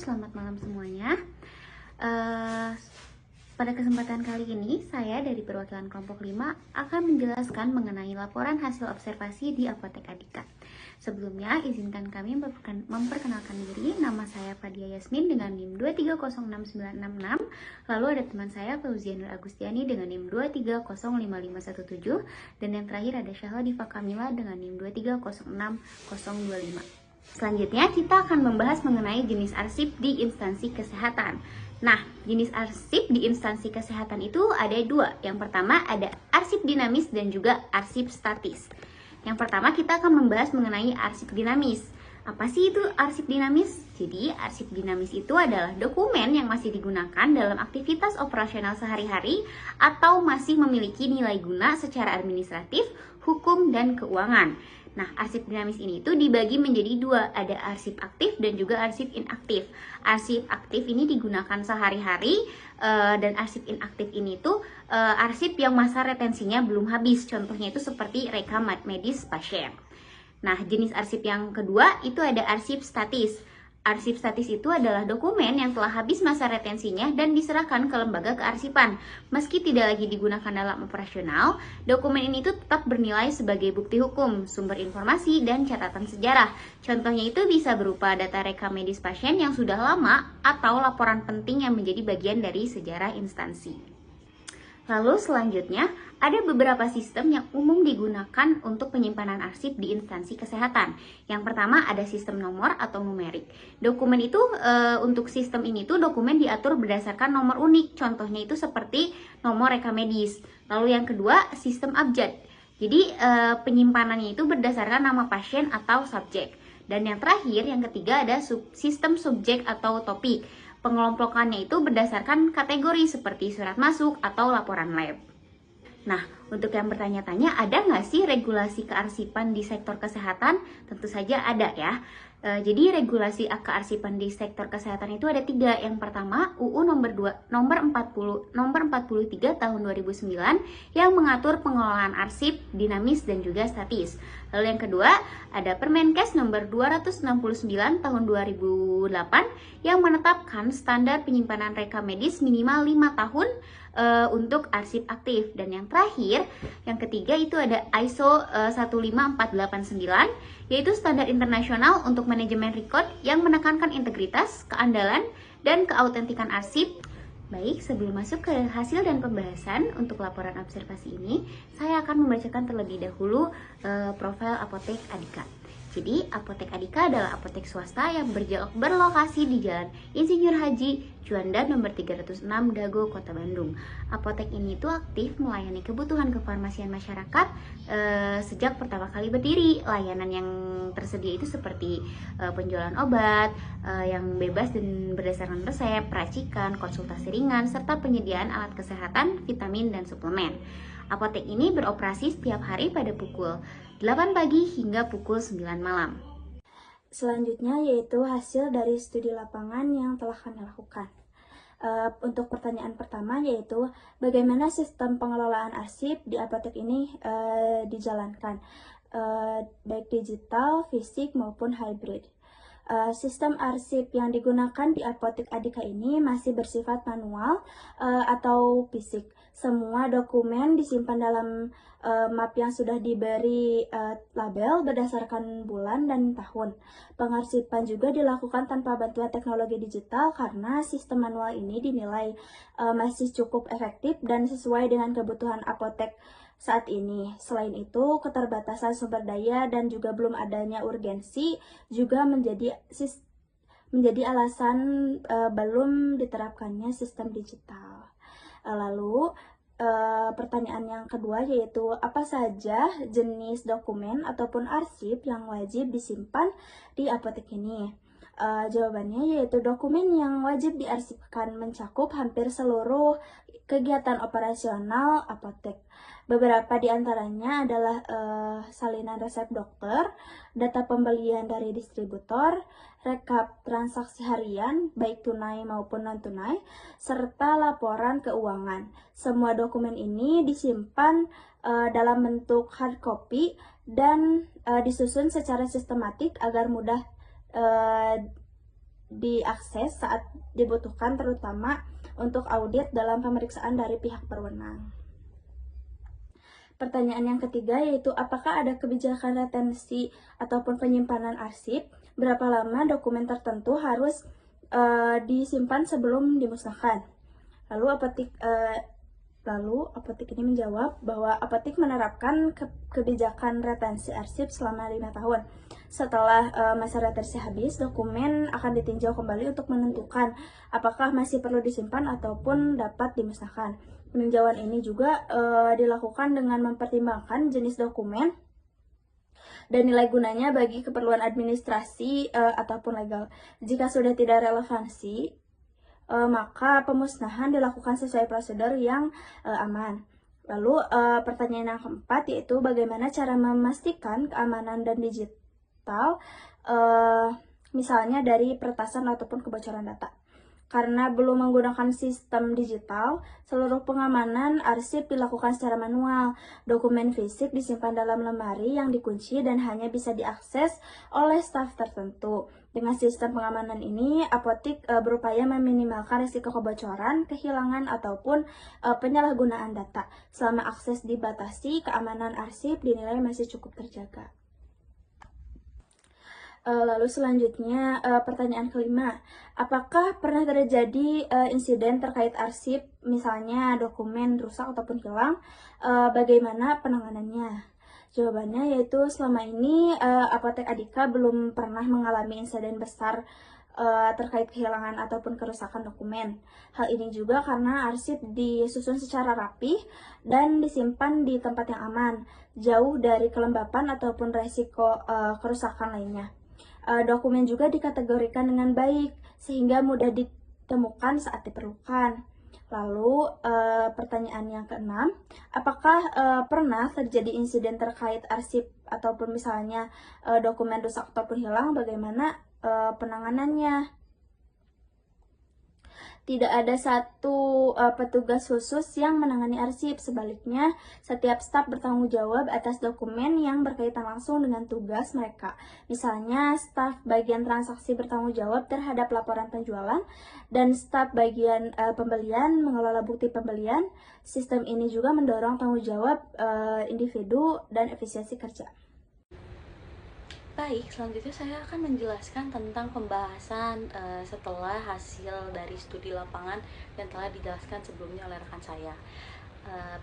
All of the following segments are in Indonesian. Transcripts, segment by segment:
selamat malam semuanya. Pada kesempatan kali ini, saya dari perwakilan kelompok 5 akan menjelaskan mengenai laporan hasil observasi di Apotek Adika. Sebelumnya, izinkan kami memperkenalkan diri. Nama saya Fadia Yasmin dengan NIM 2306966. Lalu ada teman saya Fauzianur Agustiani dengan NIM 2305517. Dan yang terakhir ada Syahla Diva Kamila dengan NIM 2306025. Selanjutnya, kita akan membahas mengenai jenis arsip di instansi kesehatan. Nah, jenis arsip di instansi kesehatan itu ada dua. Yang pertama ada arsip dinamis dan juga arsip statis. Yang pertama kita akan membahas mengenai arsip dinamis. Apa sih itu arsip dinamis? Jadi, arsip dinamis itu adalah dokumen yang masih digunakan dalam aktivitas operasional sehari-hari atau masih memiliki nilai guna secara administratif, hukum, dan keuangan. Nah, arsip dinamis ini itu dibagi menjadi dua, ada arsip aktif dan juga arsip inaktif. Arsip aktif ini digunakan sehari-hari dan arsip inaktif ini tuh arsip yang masa retensinya belum habis. Contohnya itu seperti rekam medis pasien. Nah, jenis arsip yang kedua itu ada arsip statis. Arsip statis itu adalah dokumen yang telah habis masa retensinya dan diserahkan ke lembaga kearsipan. Meski tidak lagi digunakan dalam operasional, dokumen ini itu tetap bernilai sebagai bukti hukum, sumber informasi, dan catatan sejarah. Contohnya itu bisa berupa data rekam medis pasien yang sudah lama atau laporan penting yang menjadi bagian dari sejarah instansi. Lalu selanjutnya, ada beberapa sistem yang umum digunakan untuk penyimpanan arsip di instansi kesehatan. Yang pertama ada sistem nomor atau numerik. Dokumen itu untuk sistem ini tuh dokumen diatur berdasarkan nomor unik. Contohnya itu seperti nomor rekam medis. Lalu yang kedua sistem abjad. Jadi penyimpanannya itu berdasarkan nama pasien atau subjek. Dan yang terakhir, yang ketiga ada sistem subjek atau topik. Pengelompokannya itu berdasarkan kategori seperti surat masuk atau laporan lab. Nah, untuk yang bertanya-tanya, ada nggak sih regulasi kearsipan di sektor kesehatan? Tentu saja ada ya. Jadi regulasi kearsipan di sektor kesehatan itu ada 3. Yang pertama, UU nomor 43 tahun 2009 yang mengatur pengelolaan arsip dinamis dan juga statis. Lalu yang kedua, ada Permenkes nomor 269 tahun 2008 yang menetapkan standar penyimpanan rekam medis minimal 5 tahun untuk arsip aktif. Dan yang terakhir, yang ketiga itu ada ISO 15489, yaitu standar internasional untuk manajemen record yang menekankan integritas, keandalan, dan keautentikan arsip. Baik, sebelum masuk ke hasil dan pembahasan untuk laporan observasi ini, saya akan membacakan terlebih dahulu profil Apotek Adika. Jadi, Apotek Adika adalah apotek swasta yang berlokasi di Jalan Insinyur Haji Juanda nomor 306 Dago, Kota Bandung. Apotek ini tuh aktif melayani kebutuhan kefarmasian masyarakat sejak pertama kali berdiri. Layanan yang tersedia itu seperti penjualan obat yang bebas dan berdasarkan resep, racikan, konsultasi ringan, serta penyediaan alat kesehatan, vitamin, dan suplemen. Apotek ini beroperasi setiap hari pada pukul 8 pagi hingga pukul 9 malam. Selanjutnya yaitu hasil dari studi lapangan yang telah kami lakukan. Untuk pertanyaan pertama yaitu bagaimana sistem pengelolaan arsip di apotek ini dijalankan, baik digital, fisik maupun hybrid. Sistem arsip yang digunakan di Apotek Adika ini masih bersifat manual atau fisik. Semua dokumen disimpan dalam map yang sudah diberi label berdasarkan bulan dan tahun. Pengarsipan juga dilakukan tanpa bantuan teknologi digital karena sistem manual ini dinilai masih cukup efektif dan sesuai dengan kebutuhan apotek saat ini. Selain itu, keterbatasan sumber daya dan juga belum adanya urgensi juga menjadi alasan belum diterapkannya sistem digital. Lalu, pertanyaan yang kedua yaitu apa saja jenis dokumen ataupun arsip yang wajib disimpan di apotek ini? Jawabannya yaitu dokumen yang wajib diarsipkan mencakup hampir seluruh kegiatan operasional apotek. Beberapa di antaranya adalah salinan resep dokter, data pembelian dari distributor, rekap transaksi harian, baik tunai maupun non-tunai, serta laporan keuangan. Semua dokumen ini disimpan dalam bentuk hard copy dan disusun secara sistematik agar mudah diakses saat dibutuhkan, terutama untuk audit dalam pemeriksaan dari pihak berwenang. Pertanyaan yang ketiga yaitu apakah ada kebijakan retensi ataupun penyimpanan arsip? Berapa lama dokumen tertentu harus disimpan sebelum dimusnahkan? Lalu Apotik ini menjawab bahwa Apotik menerapkan kebijakan retensi arsip selama 5 tahun. Setelah masa retensi habis, dokumen akan ditinjau kembali untuk menentukan apakah masih perlu disimpan ataupun dapat dimusnahkan. Peninjauan ini juga dilakukan dengan mempertimbangkan jenis dokumen dan nilai gunanya bagi keperluan administrasi ataupun legal. Jika sudah tidak relevansi, maka pemusnahan dilakukan sesuai prosedur yang aman. Lalu pertanyaan yang keempat yaitu bagaimana cara memastikan keamanan dan digital, misalnya dari peretasan ataupun kebocoran data. Karena belum menggunakan sistem digital, seluruh pengamanan arsip dilakukan secara manual. Dokumen fisik disimpan dalam lemari yang dikunci dan hanya bisa diakses oleh staf tertentu. Dengan sistem pengamanan ini, Apotik berupaya meminimalkan risiko kebocoran, kehilangan, ataupun penyalahgunaan data. Selama akses dibatasi, keamanan arsip dinilai masih cukup terjaga. Lalu selanjutnya pertanyaan kelima, apakah pernah terjadi insiden terkait arsip, misalnya dokumen rusak ataupun hilang? Bagaimana penanganannya? Jawabannya yaitu selama ini Apotek Adhika belum pernah mengalami insiden besar terkait kehilangan ataupun kerusakan dokumen. Hal ini juga karena arsip disusun secara rapih dan disimpan di tempat yang aman, jauh dari kelembapan ataupun resiko kerusakan lainnya. Dokumen juga dikategorikan dengan baik sehingga mudah ditemukan saat diperlukan. Lalu pertanyaan yang keenam, apakah pernah terjadi insiden terkait arsip ataupun misalnya dokumen rusak ataupun hilang, bagaimana penanganannya? Tidak ada satu petugas khusus yang menangani arsip. Sebaliknya, setiap staf bertanggung jawab atas dokumen yang berkaitan langsung dengan tugas mereka. Misalnya, staf bagian transaksi bertanggung jawab terhadap laporan penjualan, dan staf bagian pembelian mengelola bukti pembelian. Sistem ini juga mendorong tanggung jawab individu dan efisiensi kerja. Baik, selanjutnya saya akan menjelaskan tentang pembahasan setelah hasil dari studi lapangan yang telah dijelaskan sebelumnya oleh rekan saya.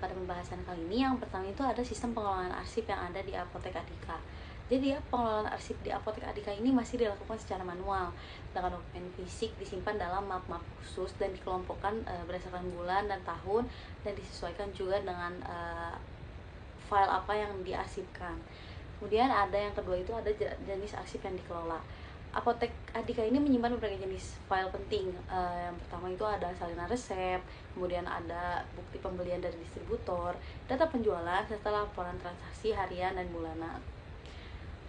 Pada pembahasan kali ini, yang pertama itu ada sistem pengelolaan arsip yang ada di Apotek Adhika. Jadi pengelolaan arsip di Apotek Adhika ini masih dilakukan secara manual, dengan dokumen fisik disimpan dalam map-map khusus dan dikelompokkan berdasarkan bulan dan tahun, dan disesuaikan juga dengan file apa yang diarsipkan. Kemudian ada yang kedua itu ada jenis arsip yang dikelola. Apotek Adhika ini menyimpan berbagai jenis file penting. Yang pertama itu ada salinan resep, kemudian ada bukti pembelian dari distributor, data penjualan, serta laporan transaksi harian dan bulanan.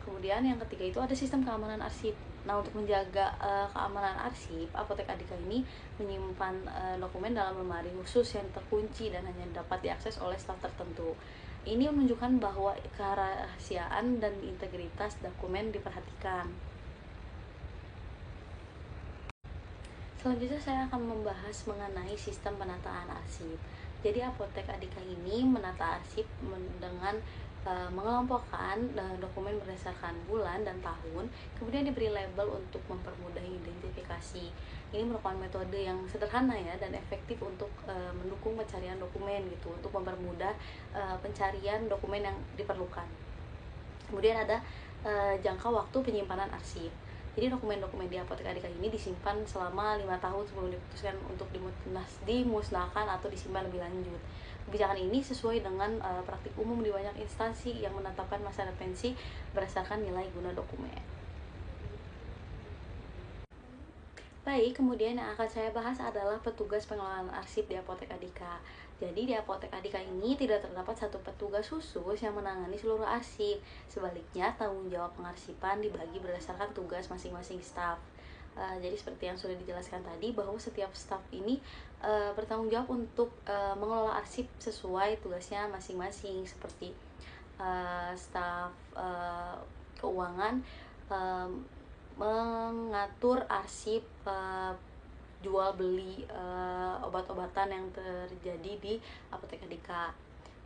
Kemudian yang ketiga itu ada sistem keamanan arsip. Nah, untuk menjaga keamanan arsip, Apotek Adhika ini menyimpan dokumen dalam lemari khusus yang terkunci dan hanya dapat diakses oleh staf tertentu. Ini menunjukkan bahwa kerahasiaan dan integritas dokumen diperhatikan. Selanjutnya saya akan membahas mengenai sistem penataan arsip. Jadi Apotek Adhika ini menata arsip dengan mengelompokkan dokumen berdasarkan bulan dan tahun, kemudian diberi label untuk mempermudah identifikasi. Ini merupakan metode yang sederhana ya dan efektif untuk mendukung pencarian dokumen gitu, untuk mempermudah pencarian dokumen yang diperlukan. Kemudian ada jangka waktu penyimpanan arsip. Jadi dokumen-dokumen di Apotek Adhika ini disimpan selama 5 tahun sebelum diputuskan untuk dimusnahkan atau disimpan lebih lanjut. Kebijakan ini sesuai dengan praktik umum di banyak instansi yang menetapkan masa retensi berdasarkan nilai guna dokumen. Baik, kemudian yang akan saya bahas adalah petugas pengelolaan arsip di Apotek Adhika. Jadi di Apotek Adhika ini tidak terdapat satu petugas khusus yang menangani seluruh arsip. Sebaliknya, tanggung jawab pengarsipan dibagi berdasarkan tugas masing-masing staf. Jadi seperti yang sudah dijelaskan tadi, bahwa setiap staf ini bertanggung jawab untuk mengelola arsip sesuai tugasnya masing-masing, seperti staf keuangan mengatur arsip jual beli obat-obatan yang terjadi di Apotek Adika.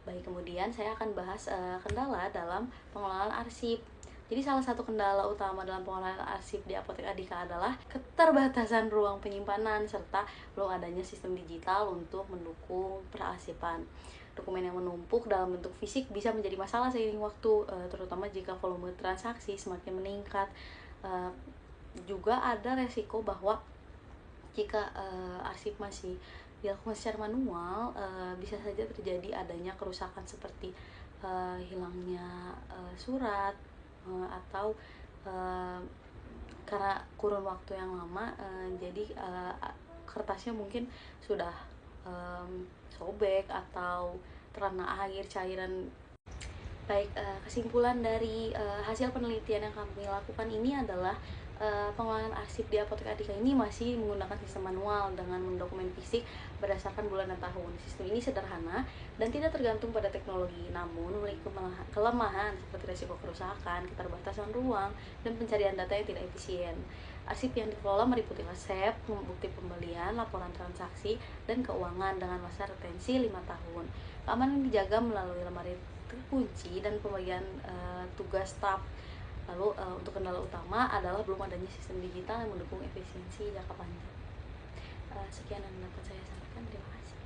Baik, kemudian saya akan bahas kendala dalam pengelolaan arsip. Jadi salah satu kendala utama dalam pengelolaan arsip di Apotek Adika adalah keterbatasan ruang penyimpanan serta belum adanya sistem digital untuk mendukung perarsipan. Dokumen yang menumpuk dalam bentuk fisik bisa menjadi masalah seiring waktu, terutama jika volume transaksi semakin meningkat. Juga ada resiko bahwa jika arsip masih dilakukan secara manual, bisa saja terjadi adanya kerusakan seperti hilangnya surat, atau karena kurun waktu yang lama, jadi kertasnya mungkin sudah sobek atau terkena air, cairan. Baik, kesimpulan dari hasil penelitian yang kami lakukan ini adalah pengelolaan arsip di Apotek Adika ini masih menggunakan sistem manual dengan mendokumen fisik berdasarkan bulan dan tahun. Sistem ini sederhana dan tidak tergantung pada teknologi, namun memiliki kelemahan seperti risiko kerusakan, keterbatasan ruang, dan pencarian data yang tidak efisien. Arsip yang dikelola meliputi resep, bukti pembelian, laporan transaksi, dan keuangan dengan masa retensi 5 tahun. Keamanan dijaga melalui lemari terkunci dan pembagian tugas staf. Lalu untuk kendala utama adalah belum adanya sistem digital yang mendukung efisiensi jangka panjang. Sekian yang dapat saya sampaikan. Terima kasih.